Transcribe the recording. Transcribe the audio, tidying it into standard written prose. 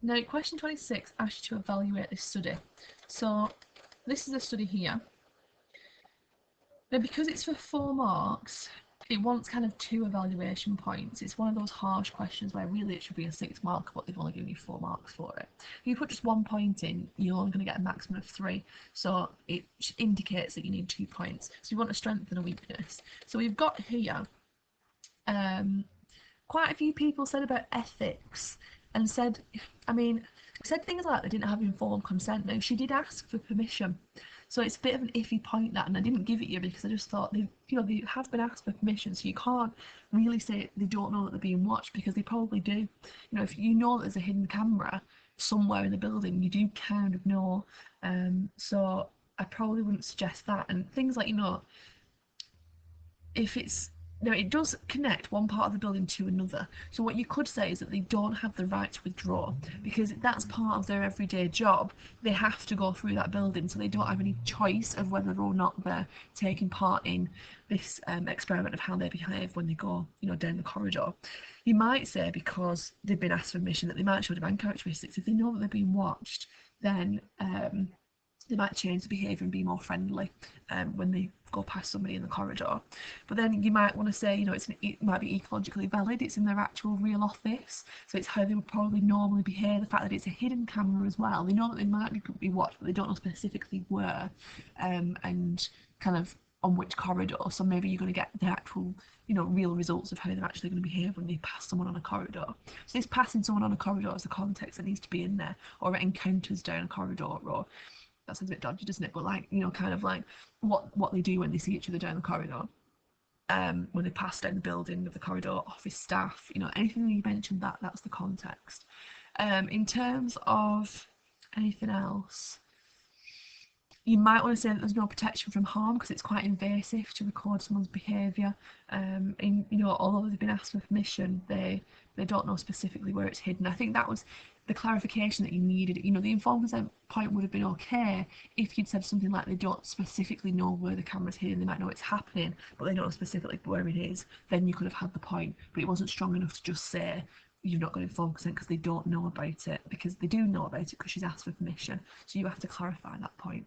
Now, question 26 asks you to evaluate this study. So, this is a study here. Now, because it's for 4 marks, it wants kind of 2 evaluation points. It's one of those harsh questions where really it should be a 6 mark, but they've only given you 4 marks for it. If you put just 1 point in, you're only going to get a maximum of 3. So it indicates that you need 2 points. So you want a strength and a weakness. So we've got here quite a few people said about ethics and said, I mean, said things like they didn't have informed consent. Now, she did ask for permission. So it's a bit of an iffy point that, and I didn't give it you because I just thought they have been asked for permission, so you can't really say they don't know that they're being watched because they probably do. If you know that there's a hidden camera somewhere in the building, you do kind of know. So I probably wouldn't suggest that. And things like if it's no, it does connect one part of the building to another. So what you could say is that they don't have the right to withdraw because that's part of their everyday job. They have to go through that building, so they don't have any choice of whether or not they're taking part in this experiment of how they behave when they go, down the corridor. You might say because they've been asked for permission that they might show demand characteristics. If they know that they're being watched, then they might change the behaviour and be more friendly when they go past somebody in the corridor. But then you might want to say, it might be ecologically valid, it's in their actual real office, so it's how they would probably normally behave. The fact that it's a hidden camera as well, they know that they might be watched, but they don't know specifically where and kind of on which corridor. So maybe you're going to get the actual, real results of how they're actually going to behave when they pass someone on a corridor. So this passing someone on a corridor is the context that needs to be in there, or encounters down a corridor, or that sounds a bit dodgy, doesn't it? But kind of like what they do when they see each other down the corridor, when they pass down the building of the corridor, office staff, anything that you mentioned, that's the context. In terms of anything else, you might want to say that there's no protection from harm because it's quite invasive to record someone's behaviour. Although they've been asked for permission, they don't know specifically where it's hidden. I think that was the clarification that you needed. The informed consent point would have been okay if you'd said something like they don't specifically know where the camera's hidden. They might know it's happening, but they don't know specifically where it is. Then you could have had the point, but it wasn't strong enough to just say you've not got informed consent because they don't know about it, because they do know about it because she's asked for permission. So you have to clarify that point.